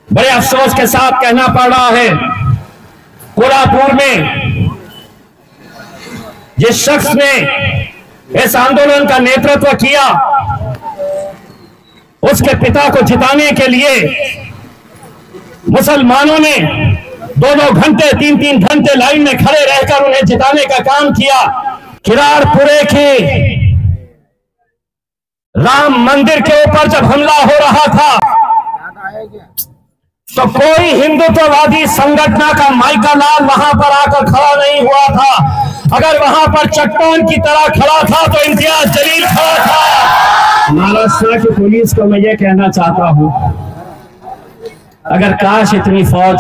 बड़े अफसोस के साथ कहना पड़ रहा है, कोल्हापुर में जिस शख्स ने इस आंदोलन का नेतृत्व किया, उसके पिता को जिताने के लिए मुसलमानों ने 2-2 घंटे 3-3 घंटे लाइन में खड़े रहकर उन्हें जिताने का काम किया। किरारपुरे के राम मंदिर के ऊपर जब हमला हो रहा था तो कोई हिंदुत्ववादी संगठन का माइका लाल वहां पर आकर खड़ा नहीं हुआ था। अगर वहां पर चट्टान की तरह खड़ा था तो इम्तियाज जलील खड़ा था। महाराष्ट्र की पुलिस को मैं ये कहना चाहता हूं, अगर काश इतनी फौज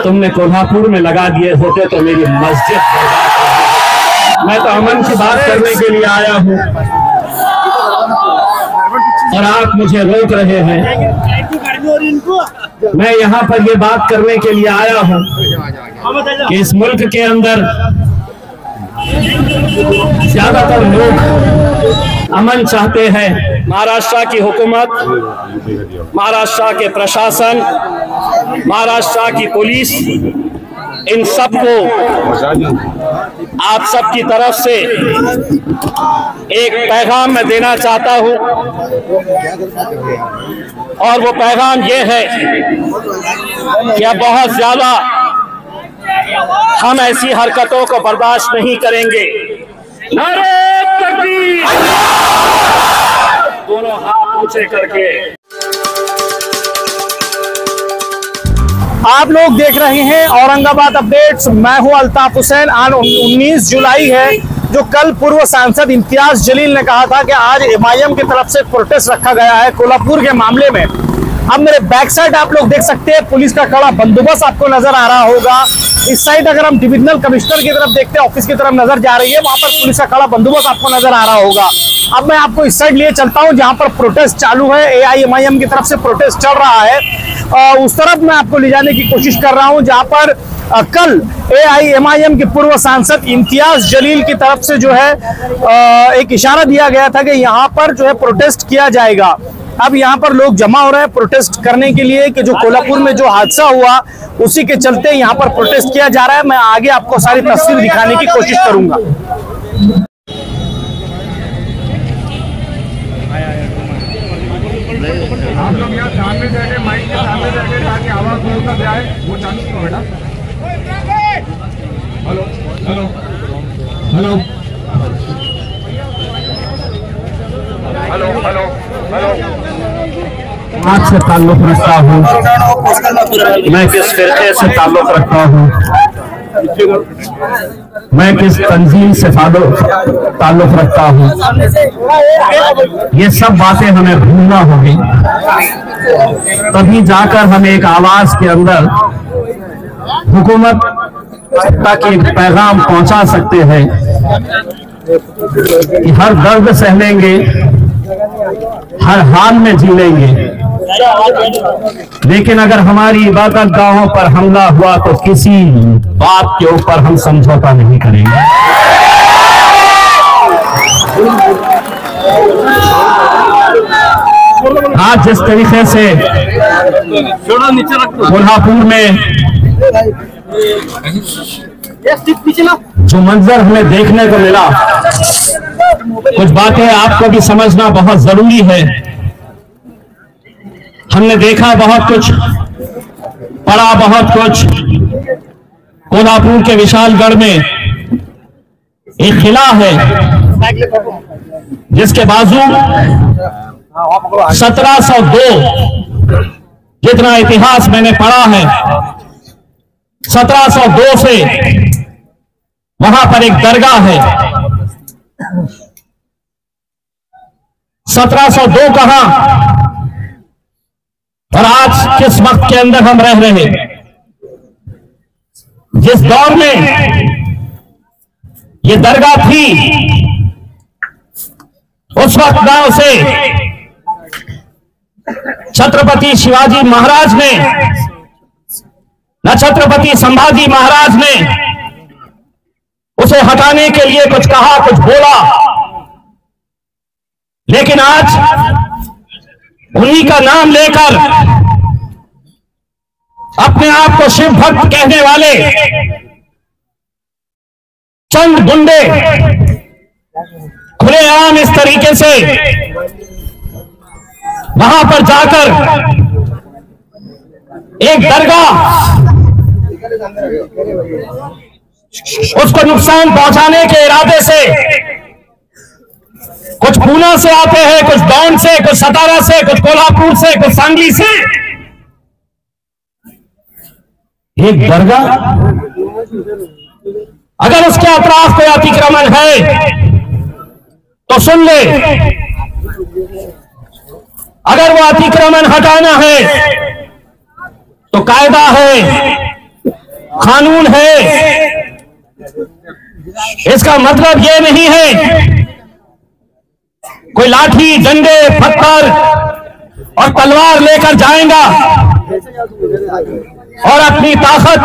तुमने कोल्हापुर में लगा दिए होते तो मेरी मस्जिद बर्बाद। मैं तो अमन की बात करने के लिए आया हूं और आप मुझे रोक रहे हैं। मैं यहाँ पर ये बात करने के लिए आया हूँ कि इस मुल्क के अंदर ज्यादातर लोग अमन चाहते हैं। महाराष्ट्र की हुकूमत, महाराष्ट्र के प्रशासन, महाराष्ट्र की पुलिस, इन सबको आप सबकी तरफ से एक पैगाम मैं देना चाहता हूं और वो पैगाम ये है कि अब बहुत ज्यादा हम ऐसी हरकतों को बर्दाश्त नहीं करेंगे। नारे तकबीर, दोनों हाथ ऊंचे करके। आप लोग देख रहे हैं औरंगाबाद अपडेट्स। मैं हूं अल्ताफ हुसैन। आज 19 जुलाई है, जो कल पूर्व सांसद इम्तियाज जलील ने कहा था कि आज एमआईएम की तरफ से प्रोटेस्ट रखा गया है कोल्हापुर के मामले में। अब मेरे बैक साइड आप लोग देख सकते हैं, पुलिस का कड़ा बंदोबस्त आपको नजर आ रहा होगा। इस साइड अगर हम डिविजनल कमिश्नर की तरफ देखते हैं, ऑफिस की तरफ नजर जा रही है, वहां पर पुलिस का कड़ा बंदोबस्त आपको नजर आ रहा होगा। अब मैं आपको इस साइड लिए चलता हूं जहां पर प्रोटेस्ट चालू है, एआईएमआईएम की तरफ से प्रोटेस्ट चल रहा है। उस तरफ मैं आपको ले जाने की कोशिश कर रहा हूं जहां पर कल एआईएमआईएम के पूर्व सांसद इम्तियाज जलील की तरफ से जो है एक इशारा दिया गया था कि यहाँ पर जो है प्रोटेस्ट किया जाएगा। अब यहाँ पर लोग जमा हो रहे हैं प्रोटेस्ट करने के लिए कि जो कोल्हापुर में जो हादसा हुआ उसी के चलते यहाँ पर प्रोटेस्ट किया जा रहा है। मैं आगे आपको सारी तस्वीर दिखाने की कोशिश करूंगा। आप लोग यहाँ सामने जाके माइक के सामने जाके ताकि आवाज दूर तक जाए, वो चालू करो बेटा। Hello hello hello hello hello hello. आज से ताल्लुक रखता हूँ, मैं किस फिरके से ताल्लुक रखता हूँ, मैं किस तंजीम से ताल्लुक रखता हूँ, ये सब बातें हमें भूलना होगी। तभी जाकर हम एक आवाज के अंदर हुकूमत तक एक पैगाम पहुंचा सकते हैं कि हर दर्द सह लेंगे, हर हाल में जी लेंगे, लेकिन अगर हमारी इबादत गाहों पर हमला हुआ तो किसी बात के ऊपर हम समझौता नहीं करेंगे। आज जिस तरीके से कोल्हापुर में जो मंजर हमें देखने को मिला, कुछ बातें आपको भी समझना बहुत जरूरी है। हमने देखा बहुत कुछ, पढ़ा बहुत कुछ। कोल्हापुर के विशालगढ़ में एक किला है जिसके बाजू 1702, जितना इतिहास मैंने पढ़ा है, 1702 से वहां पर एक दरगाह है। 1702 कहां और आज किस वक्त के अंदर हम रह रहे हैं। जिस दौर में ये दरगाह थी, उस वक्त ना उसे छत्रपति शिवाजी महाराज ने, न छत्रपति संभाजी महाराज ने उसे हटाने के लिए कुछ कहा, कुछ बोला, लेकिन आज उन्हीं का नाम लेकर अपने आप को शिव भक्त कहने वाले चंद गुंडे खुलेआम इस तरीके से वहां पर जाकर एक दरगाह उसको नुकसान पहुंचाने के इरादे से, कुछ पूना से आते हैं, कुछ दौंड से, कुछ सतारा से, कुछ कोल्हापुर से, कुछ सांगली से, एक दरगाह अगर उसके अतराफ कोई अतिक्रमण है तो सुन ले, अगर वो अतिक्रमण हटाना है तो कायदा है, कानून है। इसका मतलब ये नहीं है कोई लाठी, डंडे, पत्थर और तलवार लेकर जाएगा और अपनी ताकत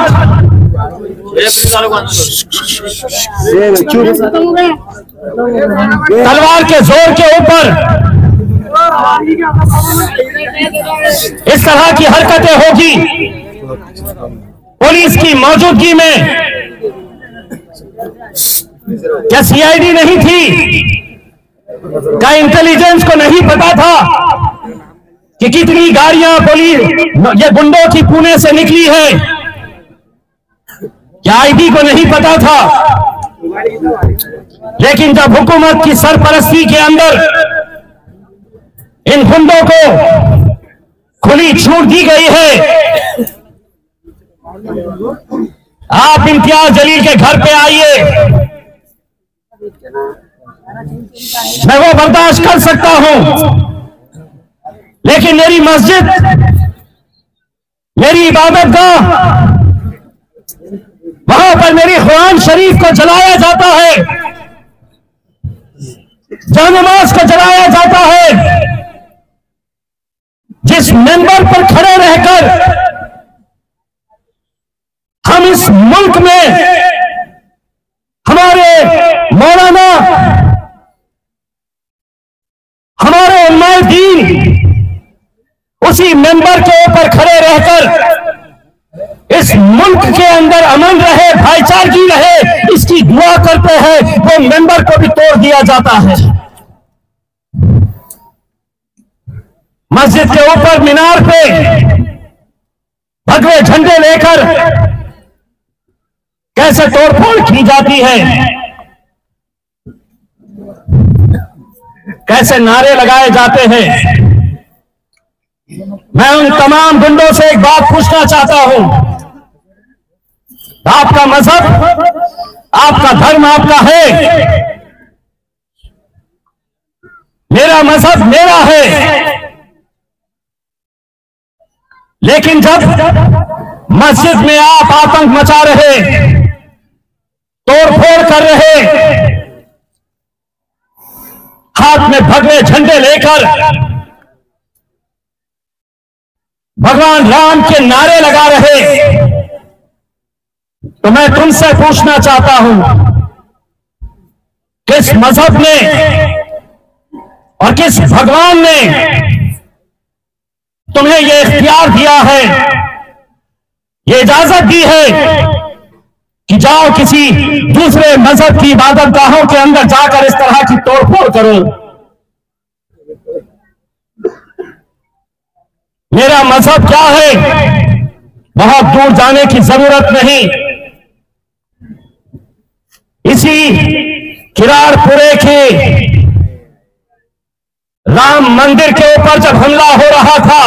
तलवार के जोर के ऊपर इस तरह की हरकतें होगी। पुलिस की मौजूदगी में क्या सीआईडी नहीं थी? क्या इंटेलिजेंस को नहीं पता था कि कितनी गाड़ियां पुलिस ये गुंडों की पुणे से निकली है? क्या आईडी को नहीं पता था? लेकिन जब हुकूमत की सरपरस्ती के अंदर इन गुंडों को खुली छूट दी गई है, आप इम्तियाज जलील के घर पे आइए, मैं वो बर्दाश्त कर सकता हूं, लेकिन मेरी मस्जिद, मेरी इबादतगाह, वहां पर मेरी कुरान शरीफ को जलाया जाता है, जानमाज को जलाया जाता है। जिस मेंबर पर खड़े रहकर हम इस मुल्क में हमारे मौलाना, हमारे उलमाए दीन उसी मेंबर के ऊपर खड़े रहकर इस मुल्क के अंदर अमन रहे, भाईचारगी रहे, इसकी दुआ करते हैं, वो मेंबर को भी तोड़ दिया जाता है। मस्जिद के ऊपर मीनार पे भगवे झंडे लेकर कैसे तोड़फोड़ की जाती है, कैसे नारे लगाए जाते हैं। मैं उन तमाम गुंडों से एक बात पूछना चाहता हूं, आपका मजहब, आपका धर्म आपका है, मेरा मजहब मेरा है, लेकिन जब मस्जिद में आप आतंक मचा रहे, तोड़फोड़ कर रहे, हाथ में भगवे झंडे लेकर भगवान राम के नारे लगा रहे, तो मैं तुमसे पूछना चाहता हूं, किस मजहब ने और किस भगवान ने तुम्हें यह इख्तियार दिया है, यह इजाजत दी है कि जाओ किसी दूसरे मजहब की इबादतगाहों के अंदर जाकर इस तरह की तोड़फोड़ करो? मेरा मजहब क्या है, बहुत दूर जाने की जरूरत नहीं। इसी किरारपुरे के राम मंदिर के ऊपर जब हमला हो रहा था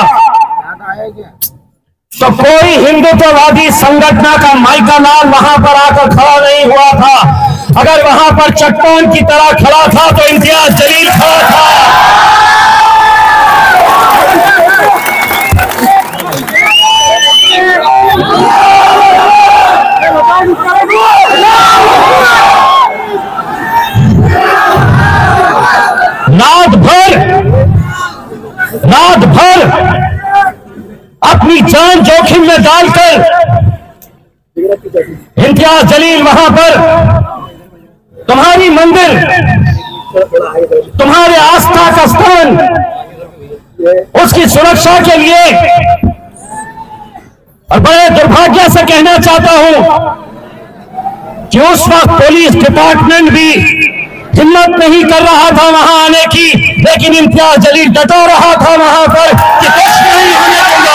तो कोई हिंदुत्ववादी संगठन का माइका लाल वहां पर आकर खड़ा नहीं हुआ था। अगर वहां पर चट्टान की तरह खड़ा था तो इम्तियाज जलील खड़ा था। रात भर अपनी जान जोखिम में डालकर इम्तियाज जलील वहां पर तुम्हारी मंदिर, तुम्हारे आस्था का स्थान उसकी सुरक्षा के लिए। और बड़े दुर्भाग्य से कहना चाहता हूं कि उस वक्त पुलिस डिपार्टमेंट भी हिम्मत नहीं कर रहा था वहां आने की, लेकिन इम्तियाज जलील डटा रहा था वहां पर कि कुछ नहीं होने देगा।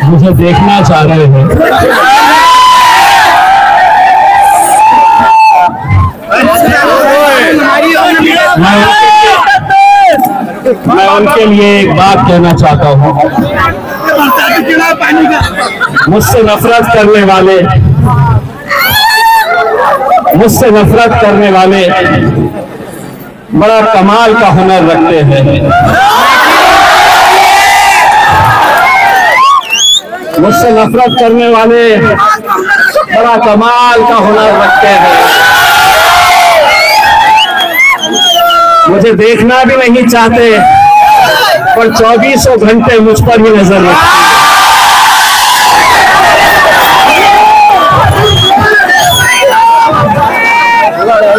मुझे देखना चाह रहे हैं, मैं उनके लिए एक बात कहना चाहता हूं। मुझसे नफरत करने वाले बड़ा कमाल का हुनर रखते हैं। मुझसे नफरत करने वाले बड़ा कमाल का हुनर रखते हैं। मुझे देखना भी नहीं चाहते, पर 24 घंटे मुझ पर ही नजर रखते हैं।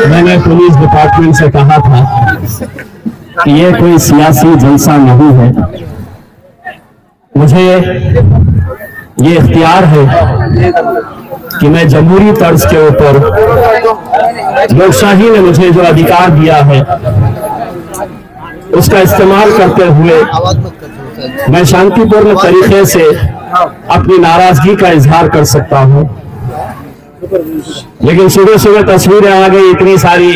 मैंने पुलिस डिपार्टमेंट से कहा था कि ये कोई सियासी जलसा नहीं है, मुझे ये इख्तियार है कि मैं जमहूरी तर्ज के ऊपर, लोकशाही ने मुझे जो अधिकार दिया है उसका इस्तेमाल करते हुए मैं शांतिपूर्ण तरीके से अपनी नाराजगी का इजहार कर सकता हूं। लेकिन सुबह सुबह तस्वीरें आ गई, इतनी सारी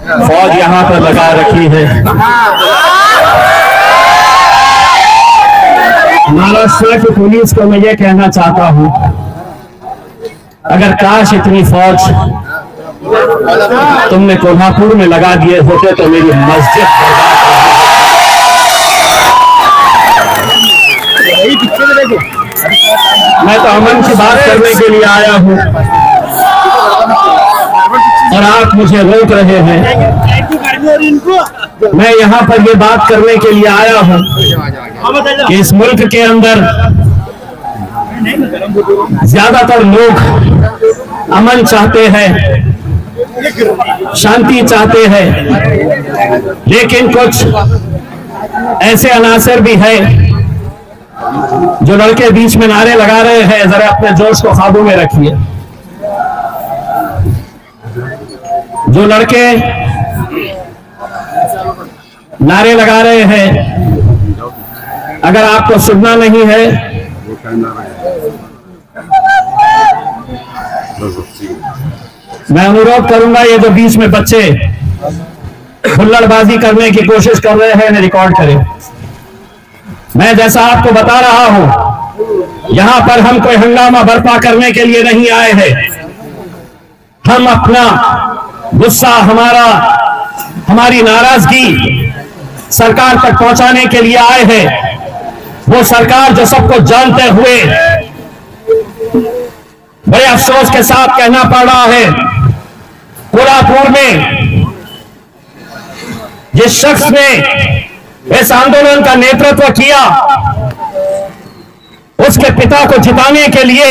फौज यहां पर लगा रखी है। महाराष्ट्र की पुलिस को मैं ये कहना चाहता हूं, अगर काश इतनी फौज तुमने कोल्हापुर में लगा दिए होते तो मेरी मस्जिद मैं तो अमन की बात करने के लिए आया हूं और आप मुझे रोक रहे हैं। मैं यहाँ पर ये बात करने के लिए आया हूं कि इस मुल्क के अंदर ज्यादातर लोग अमन चाहते हैं, शांति चाहते हैं, लेकिन कुछ ऐसे अनासर भी हैं जो लड़के बीच में नारे लगा रहे हैं। जरा अपने जोश को काबू में रखिए। जो लड़के नारे लगा रहे हैं, अगर आपको सुनना नहीं है मैं अनुरोध करूंगा, ये जो बीच में बच्चे हुल्लड़बाजी करने की कोशिश कर रहे हैं इन्हें रिकॉर्ड करें। मैं जैसा आपको बता रहा हूं, यहां पर हम कोई हंगामा बर्पा करने के लिए नहीं आए हैं। हम अपना गुस्सा, हमारी नाराजगी सरकार तक पहुंचाने के लिए आए हैं। वो सरकार जो सबको जानते हुए बड़े अफसोस के साथ कहना पड़ रहा है, कोल्हापुर में जिस शख्स ने इस आंदोलन का नेतृत्व किया, उसके पिता को जिताने के लिए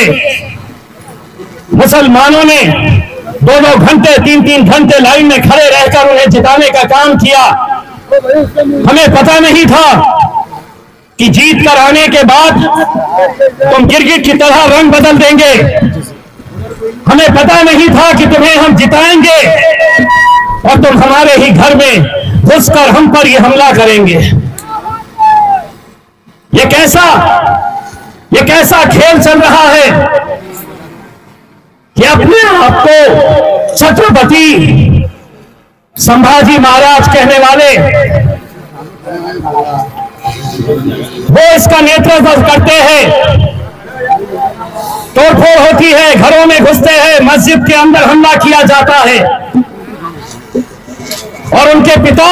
मुसलमानों ने 2-2 घंटे 3-3 घंटे लाइन में खड़े रहकर उन्हें जिताने का काम किया। हमें पता नहीं था कि जीत कर आने के बाद तुम गिरगिट की तरह रंग बदल देंगे। हमें पता नहीं था कि तुम्हें हम जिताएंगे और तुम हमारे ही घर में घुसकर हम पर ये हमला करेंगे। ये कैसा खेल चल रहा है कि अपने आप को छत्रपति संभाजी महाराज कहने वाले, वो इसका नेतृत्व करते हैं। तोड़फोड़ होती है, घरों में घुसते हैं, मस्जिद के अंदर हमला किया जाता है। और उनके पिता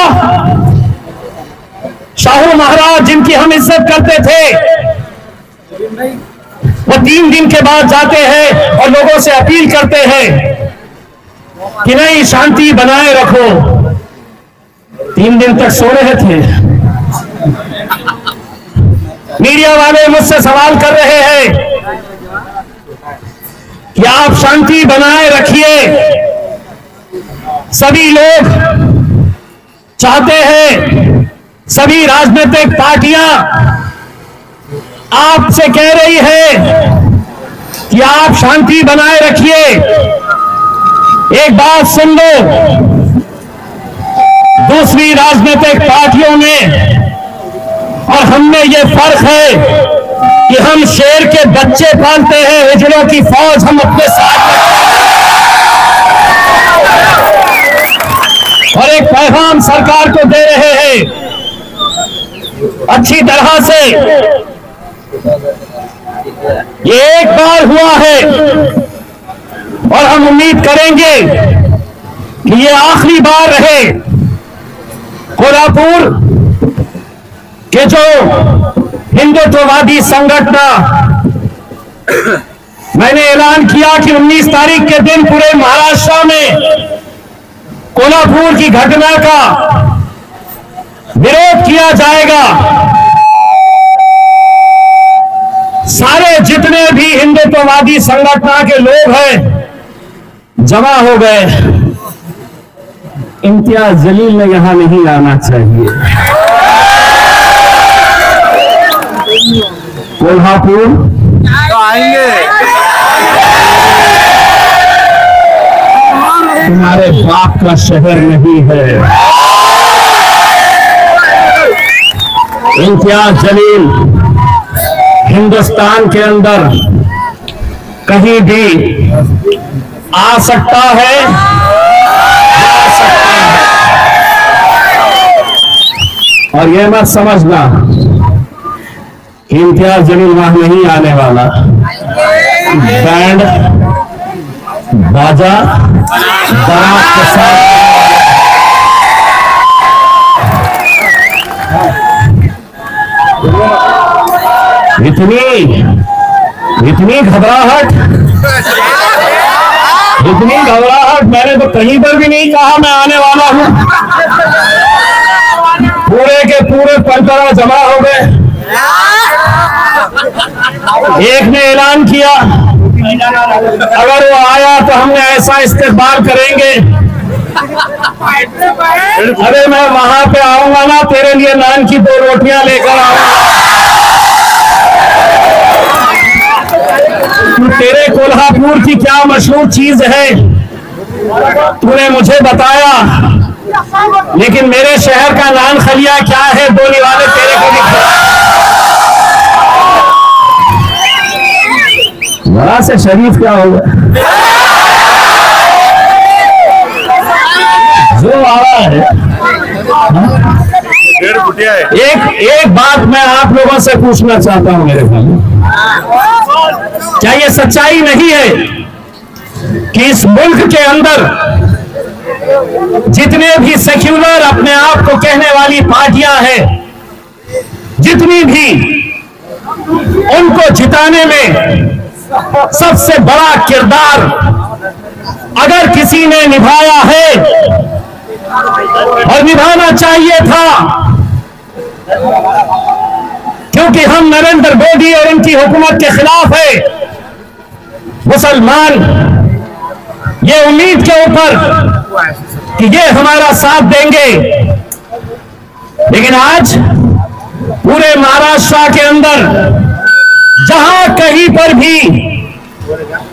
शाहू महाराज, जिनकी हम इज्जत करते थे, वो 3 दिन के बाद जाते हैं और लोगों से अपील करते हैं कि नहीं, शांति बनाए रखो। 3 दिन तक सो रहे थे। मीडिया वाले मुझसे सवाल कर रहे हैं कि आप शांति बनाए रखिए। सभी लोग चाहते हैं, सभी राजनीतिक पार्टियां आपसे कह रही है कि आप शांति बनाए रखिए। एक बात सुन लो, दूसरी राजनीतिक पार्टियों में और हमने ये फर्क है कि हम शेर के बच्चे पालते हैं, हिजड़ों की फौज हम अपने साथ और एक पैगाम सरकार को दे रहे हैं अच्छी तरह से। ये एक बार हुआ है और हम उम्मीद करेंगे कि ये आखिरी बार रहे। कोल्हापुर के जो हिंदुत्ववादी संगठन, मैंने ऐलान किया कि 19 तारीख के दिन पूरे महाराष्ट्र में कोल्हापुर की घटना का विरोध किया जाएगा। सारे जितने भी हिंदुत्ववादी संगठन के लोग हैं जमा हो गए। इम्तियाज जलील ने यहां नहीं आना चाहिए। कोल्हापुर तो आएंगे। तुम्हारे बाप का शहर नहीं है। इम्तियाज जलील हिंदुस्तान के अंदर कहीं भी आ सकता है, जा सकता है। और यह मत समझना कि इम्तियाज जलील वहां नहीं आने वाला। बैंड बाजा बारात के साथ इतनी घबराहट मैंने तो कहीं पर भी नहीं कहा मैं आने वाला हूं। पूरे के पूरे पंतरा जमा हो गए। एक ने ऐलान किया अगर वो आया तो हमने ऐसा इस्तेमाल करेंगे। अरे मैं वहां पे आऊंगा ना, तेरे लिए नान की 2 रोटियां लेकर आऊंगा। तेरे कोल्हापुर की क्या मशहूर चीज है तूने मुझे बताया, लेकिन मेरे शहर का नान खलिया क्या है बोली वाले तेरे को दिखा। बड़ा से शरीफ क्या होगा जो आ रहा है। एक बात मैं आप लोगों से पूछना चाहता हूं मेरे भाई, क्या ये सच्चाई नहीं है कि इस मुल्क के अंदर जितने भी सेक्युलर अपने आप को कहने वाली पार्टियां हैं, जितनी भी, उनको जिताने में सबसे बड़ा किरदार अगर किसी ने निभाया है और निभाना चाहिए था, क्योंकि हम नरेंद्र मोदी और उनकी हुकूमत के खिलाफ है। मुसलमान ये उम्मीद के ऊपर कि ये हमारा साथ देंगे, लेकिन आज पूरे महाराष्ट्र के अंदर जहां कहीं पर भी,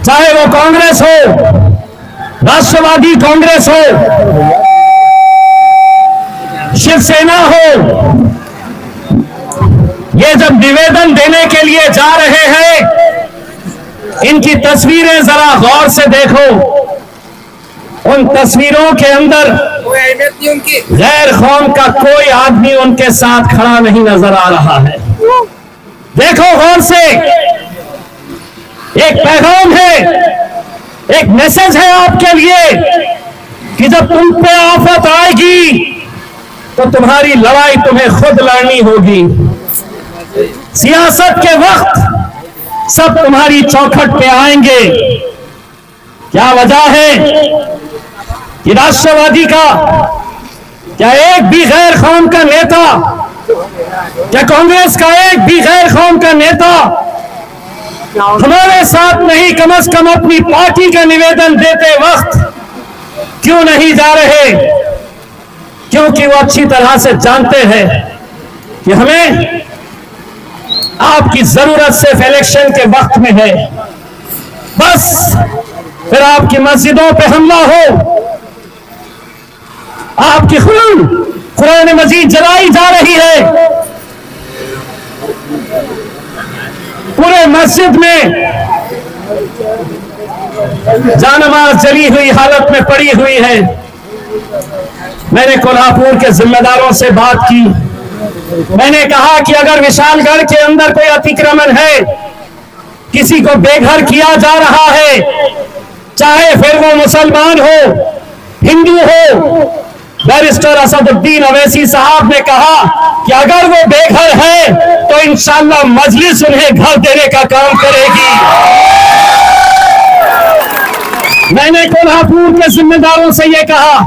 चाहे वो कांग्रेस हो, राष्ट्रवादी कांग्रेस हो, शिवसेना हो, ये जब निवेदन देने के लिए जा रहे हैं, इनकी तस्वीरें जरा गौर से देखो। उन तस्वीरों के अंदर कोई अहमियत नहीं उनकी। गैर कौम का कोई आदमी उनके साथ खड़ा नहीं नजर आ रहा है। देखो गौर से, एक पैगाम है, एक मैसेज है आपके लिए कि जब तुम पे आफत आएगी तो तुम्हारी लड़ाई तुम्हें खुद लड़नी होगी। सियासत के वक्त सब तुम्हारी चौखट पे आएंगे। क्या वजह है कि राष्ट्रवादी का क्या एक भी गैर कौम का नेता, क्या कांग्रेस का एक भी गैर कौम का नेता हमारे साथ नहीं, कम से कम अपनी पार्टी का निवेदन देते वक्त क्यों नहीं जा रहे? क्योंकि वो अच्छी तरह से जानते हैं कि हमें आपकी जरूरत सिर्फ इलेक्शन के वक्त में है। बस फिर आपकी मस्जिदों पे हमला हो, आपकी कुरान मजीद जलाई जा रही है, पूरे मस्जिद में जानमाज जली हुई हालत में पड़ी हुई है। मैंने कोल्हापुर के जिम्मेदारों से बात की। मैंने कहा कि अगर विशालगढ़ के अंदर कोई अतिक्रमण है, किसी को बेघर किया जा रहा है, चाहे फिर वो मुसलमान हो, हिंदू हो, बैरिस्टर असदुद्दीन अवैसी साहब ने कहा कि अगर वो बेघर है तो इंशाअल्लाह मजलिस उन्हें घर देने का काम करेगी। मैंने कोल्हापुर के जिम्मेदारों से यह कहा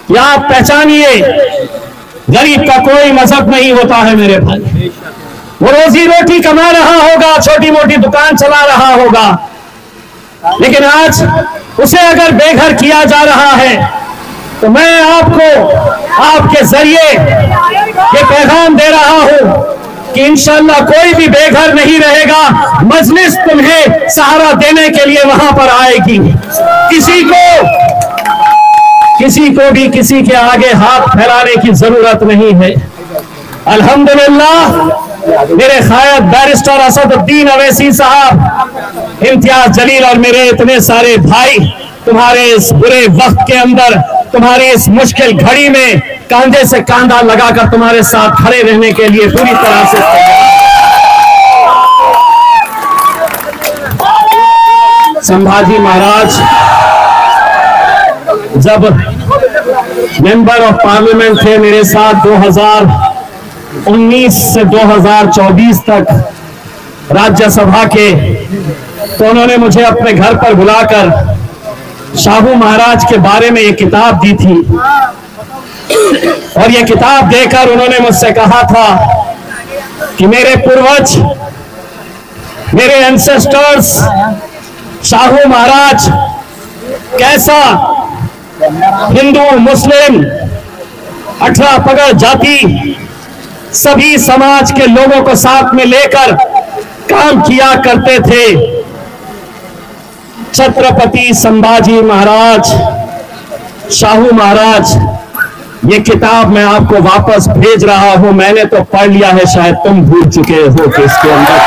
कि आप पहचानिए, गरीब का कोई मजहब नहीं होता है मेरे भाई। वो रोजी रोटी कमा रहा होगा, छोटी मोटी दुकान चला रहा होगा, लेकिन आज उसे अगर बेघर किया जा रहा है तो मैं आपको आपके जरिए ये पैगाम दे रहा हूं कि इंशाअल्लाह कोई भी बेघर नहीं रहेगा। मजलिस तुम्हें सहारा देने के लिए वहां पर आएगी। किसी को भी किसी के आगे हाथ फैलाने की जरूरत नहीं है। अल्हम्दुलिल्लाह मेरे कायद बैरिस्टर असदुद्दीन अवैसी साहब, इम्तियाज जलील और मेरे इतने सारे भाई तुम्हारे इस बुरे वक्त के अंदर, तुम्हारी इस मुश्किल घड़ी में कांधे से कांधा लगाकर तुम्हारे साथ खड़े रहने के लिए पूरी तरह से संभाजी महाराज जब मेंबर ऑफ पार्लियामेंट थे मेरे साथ 2019 से 2024 तक राज्यसभा के, तो उन्होंने मुझे अपने घर पर बुलाकर शाहू महाराज के बारे में एक किताब दी थी और यह किताब देकर उन्होंने मुझसे कहा था कि मेरे पूर्वज, मेरे एंसेस्टर्स, शाहू महाराज कैसा हिंदू मुस्लिम 18 पगड़ जाति सभी समाज के लोगों को साथ में लेकर काम किया करते थे। छत्रपति संभाजी महाराज, शाहू महाराज, ये किताब मैं आपको वापस भेज रहा हूं। मैंने तो पढ़ लिया है, शायद तुम भूल चुके हो कि इसके अंदर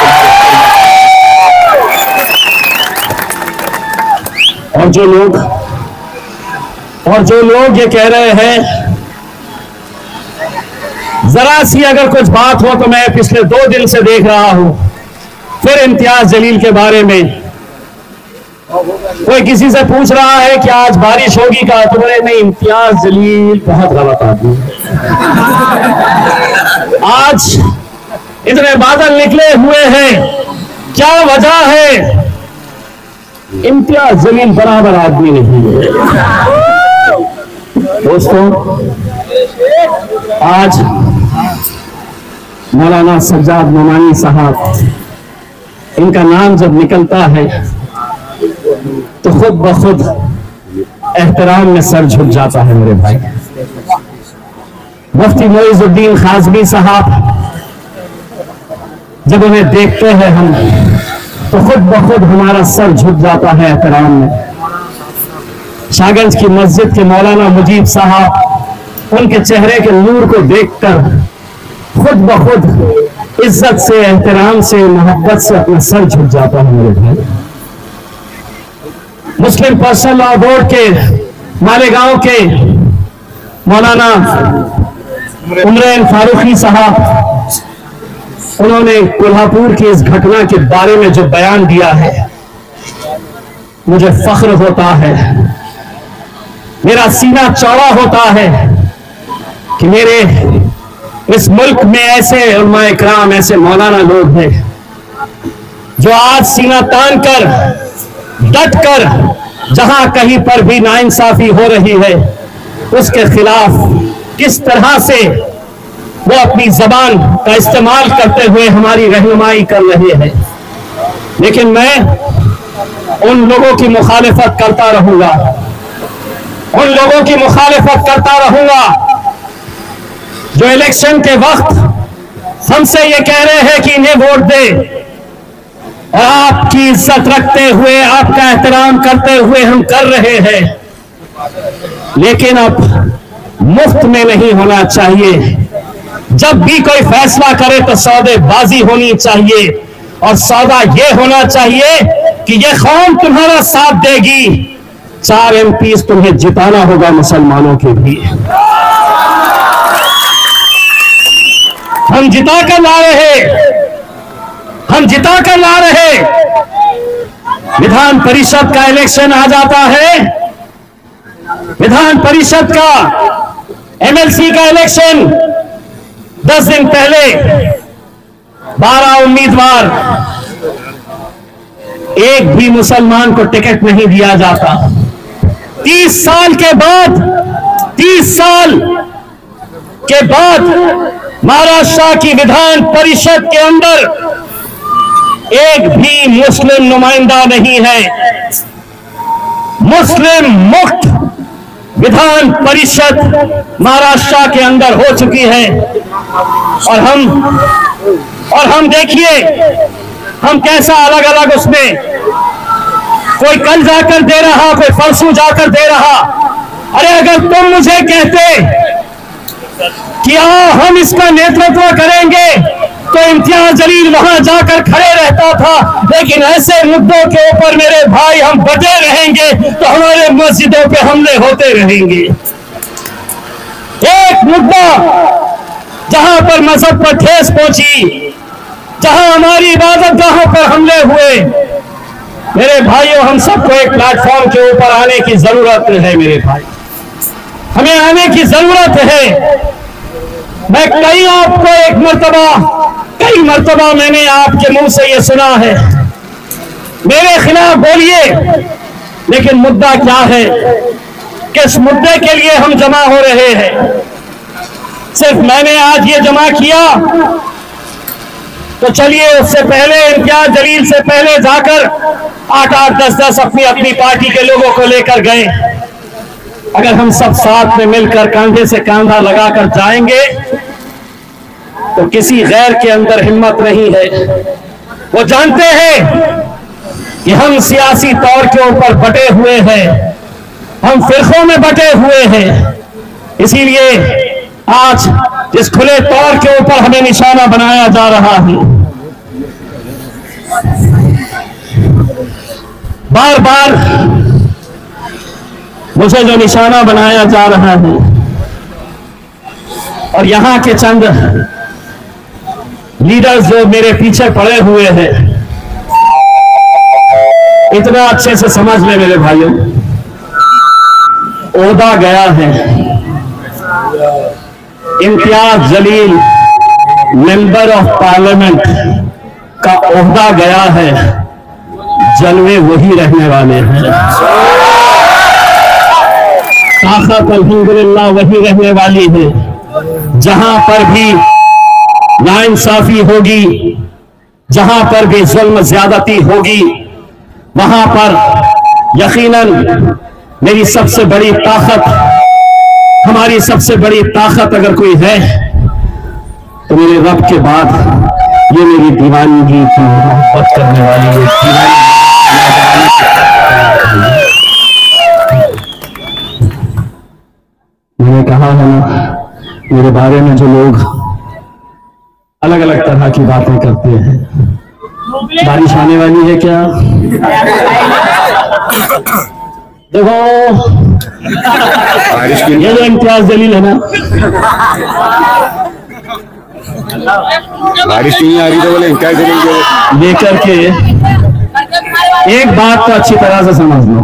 और जो लोग ये कह रहे हैं, जरा सी अगर कुछ बात हो तो मैं पिछले 2 दिन से देख रहा हूं फिर इम्तियाज जलील के बारे में कोई किसी से पूछ रहा है कि आज बारिश होगी का, तो बोले नहीं, इम्तियाज जलील बहुत गलत आदमी है। आज इतने बादल निकले हुए हैं, क्या वजह है? इम्तियाज जलील बराबर आदमी नहीं है। दोस्तों, आज मौलाना सज्जाद नोमानी साहब, इनका नाम जब निकलता है तो खुद ब खुद एहतराम में सर झुक जाता है मेरे भाई। मुफ्ती मोइजुद्दीन खाजमी साहब, जब उन्हें देखते हैं हम तो खुद ब खुद हमारा सर झुक जाता है एहतराम में। शाहगंज की मस्जिद के मौलाना मुजीब साहब, उनके चेहरे के नूर को देखकर खुद ब खुद इज्जत से, एहतराम से, मोहब्बत से अपना सर झुक जाता है मेरे भाई। मुस्लिम पर्सनल लॉ बोर्ड के मालेगांव के मौलाना उमरैन फारूकी साहब, उन्होंने कोल्हापुर की इस घटना के बारे में जो बयान दिया है, मुझे फख्र होता है, मेरा सीना चौड़ा होता है कि मेरे इस मुल्क में ऐसे उलमा इकराम, ऐसे मौलाना लोग हैं जो आज सीना तान कर, डट कर, जहां कहीं पर भी नाइंसाफी हो रही है उसके खिलाफ किस तरह से वो अपनी जबान का इस्तेमाल करते हुए हमारी रहनुमाई कर रहे हैं। लेकिन मैं उन लोगों की मुखालिफत करता रहूंगा, उन लोगों की मुखालिफत करता रहूंगा जो इलेक्शन के वक्त हमसे ये कह रहे हैं कि इन्हें वोट दे, और आपकी इज्जत रखते हुए, आपका एहतराम करते हुए हम कर रहे हैं। लेकिन अब मुफ्त में नहीं होना चाहिए। जब भी कोई फैसला करे तो सौदेबाजी होनी चाहिए, और सौदा ये होना चाहिए कि ये कौम तुम्हारा साथ देगी। 4 MP तुम्हें जिताना होगा मुसलमानों के भी। हम जिता कर ला रहे, हम जिता कर ला रहे। विधान परिषद का इलेक्शन आ जाता है, विधान परिषद का, MLC का इलेक्शन 10 दिन पहले 12 उम्मीदवार, एक भी मुसलमान को टिकट नहीं दिया जाता। 30 साल के बाद, 30 साल के बाद महाराष्ट्र की विधान परिषद के अंदर एक भी मुस्लिम नुमाइंदा नहीं है। मुस्लिम मुक्त विधान परिषद महाराष्ट्र के अंदर हो चुकी है। और हम देखिए हम कैसा अलग अलग उसमें, कोई कल जाकर दे रहा, कोई परसों जाकर दे रहा। अरे अगर तुम मुझे कहते कि हम इसका नेतृत्व करेंगे तो इम्तियाज जलील वहां जाकर खड़े रहता था। लेकिन ऐसे मुद्दों के ऊपर मेरे भाई हम बटे रहेंगे तो हमारे मस्जिदों पे हमले होते रहेंगे। एक मुद्दा जहां पर मजहब पर ठेस पहुंची, जहां हमारी इबादत गाहों पर हमले हुए, मेरे भाइयों हम सबको एक प्लेटफॉर्म के ऊपर आने की जरूरत है। मेरे भाई, हमें आने की जरूरत है। मैं कई मर्तबा मैंने आपके मुंह से ये सुना है, मेरे खिलाफ बोलिए, लेकिन मुद्दा क्या है, किस मुद्दे के लिए हम जमा हो रहे हैं। सिर्फ मैंने आज ये जमा किया तो चलिए उससे पहले इम्तियाज जलील से पहले जाकर 8-8, 10-10 अपनी पार्टी के लोगों को लेकर गए। अगर हम सब साथ में मिलकर कंधे से कंधा लगाकर जाएंगे तो किसी गैर के अंदर हिम्मत नहीं है। वो जानते हैं कि हम सियासी तौर के ऊपर बटे हुए हैं, हम फिरकों में बटे हुए हैं। इसीलिए आज इस खुले तौर के ऊपर हमें निशाना बनाया जा रहा है। बार बार मुझे जो निशाना बनाया जा रहा है, और यहां के चंद लीडर्स जो मेरे पीछे पड़े हुए हैं, इतना अच्छे से समझ ले मेरे भाइयों, ओहदा गया है Imtiaz Jaleel member of parliament का ओहदा गया है, जलवे वही रहने वाले हैं, ताकत अल्हम्दुलिल्लाह वही रहने वाली है। जहां पर भी नाइंसाफी होगी, जहां पर भी जुल्म ज्यादती होगी, वहां पर यकीनन मेरी सबसे बड़ी ताकत, हमारी सबसे बड़ी ताकत अगर कोई है तो मेरे रब के बाद ये मेरी दीवानगी की मोहब्बत करने वाली है। मैंने कहा है मेरे बारे में जो लोग अलग अलग तरह की बातें करते हैं, बारिश आने वाली है क्या? देखो ये जो इम्तियाज जलील है ना, बारिश नहीं आ रही तो बोले इम्तियाज जलील लेकर के एक बात तो अच्छी तरह से समझ लो,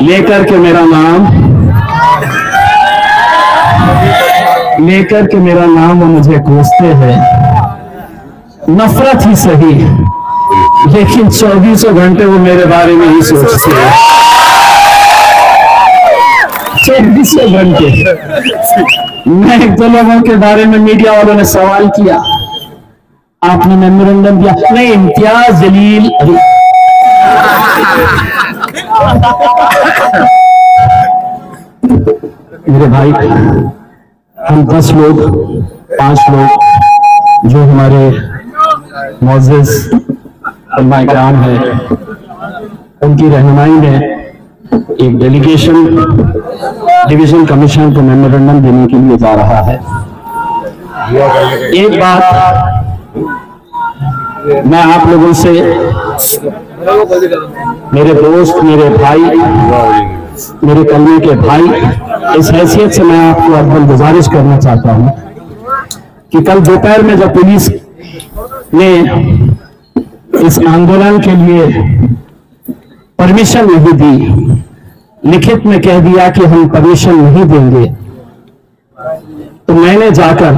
लेकर के मेरा नाम वो मुझे कोसते हैं, नफरत ही सही, लेकिन 24 घंटे वो मेरे बारे में ही सोचते हैं। 24 घंटे। मैं एक दो लोगों के बारे में मीडिया वालों ने सवाल किया, आपने मेमोरेंडम दिया नहीं, इम्तियाज जलील मेरे भाई, हम 10 लोग 5 लोग जो हमारे मोअज़्ज़िज़ उलमाए किराम है, उनकी रहनुमाई में एक डेलीगेशन डिवीजन कमीशन को मेमोरेंडम देने के लिए जा रहा है। एक बात मैं आप लोगों से, मेरे दोस्त, मेरे भाई, मेरे कलमे के भाई, इस हैसियत से मैं आपको अव्वल गुजारिश करना चाहता हूं कि कल दोपहर में जब पुलिस ने इस आंदोलन के लिए परमिशन नहीं दी, लिखित में कह दिया कि हम परमिशन नहीं देंगे, तो मैंने जाकर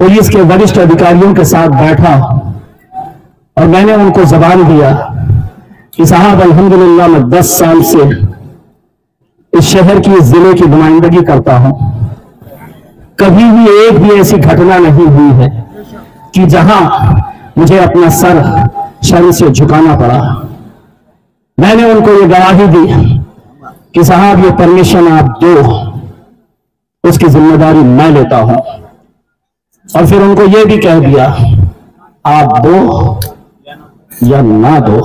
पुलिस के वरिष्ठ अधिकारियों के साथ बैठा और मैंने उनको जबान दिया कि साहब अल्हम्दुलिल्लाह मैं 10 साल से इस शहर की, इस जिले की नुमाइंदगी करता हूं, कभी भी एक भी ऐसी घटना नहीं हुई है कि जहां मुझे अपना सर शर्म से झुकाना पड़ा। मैंने उनको ये गवाही दी कि साहब ये परमिशन आप दो, उसकी जिम्मेदारी मैं लेता हूं, और फिर उनको ये भी कह दिया आप दो या ना दो।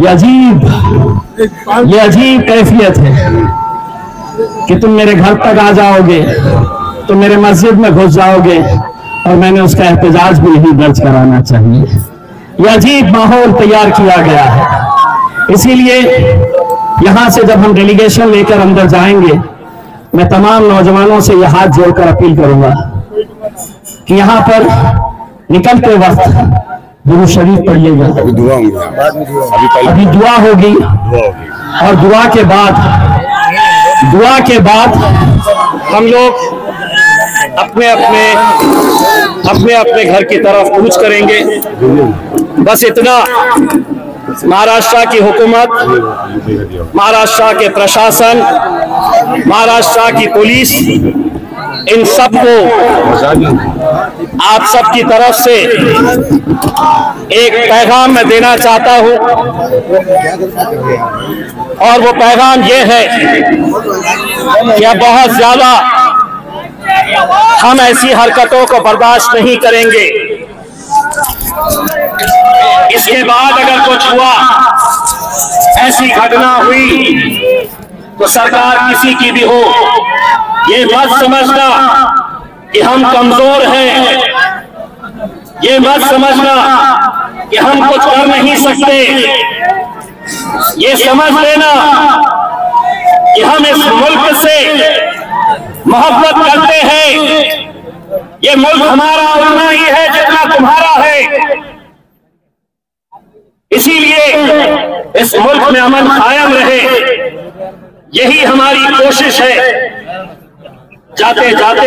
ये अजीब कैफियत है कि तुम मेरे घर तक आ जाओगे, तुम मेरे मस्जिद में घुस जाओगे और मैंने उसका एहतजाज भी नहीं दर्ज कराना चाहिए। यह अजीब माहौल तैयार किया गया है। इसीलिए यहां से जब हम डेलीगेशन लेकर अंदर जाएंगे, मैं तमाम नौजवानों से यह हाथ जोड़कर अपील करूंगा कि यहां पर निकलते वक्त दुरूद शरीफ पढ़िएगा, अभी दुआ होगी, और दुआ के बाद हम लोग अपने अपने घर की तरफ कूच करेंगे। बस इतना, महाराष्ट्र की हुकूमत, महाराष्ट्र के प्रशासन, महाराष्ट्र की पुलिस, इन सबको आप सबकी तरफ से एक पैगाम मैं देना चाहता हूं, और वो पैगाम ये है कि अब बहुत ज्यादा हम ऐसी हरकतों को बर्दाश्त नहीं करेंगे। इसके बाद अगर कुछ हुआ, ऐसी घटना हुई, तो सरकार किसी की भी हो, ये मत समझना कि हम कमजोर हैं, ये मत समझना कि हम कुछ कर नहीं सकते, ये समझ लेना कि हम इस मुल्क से मोहब्बत करते हैं। ये मुल्क हमारा उतना ही है जितना तुम्हारा है, इसीलिए इस मुल्क में अमन कायम रहे, यही हमारी कोशिश है। जाते जाते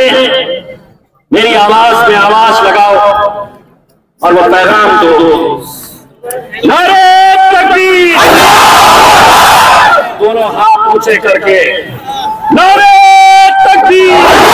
मेरी आवाज में आवाज लगाओ और वो पैगाम दो, नारे तकबीर, दोनों हाथ ऊंचे करके नारे तकबीर।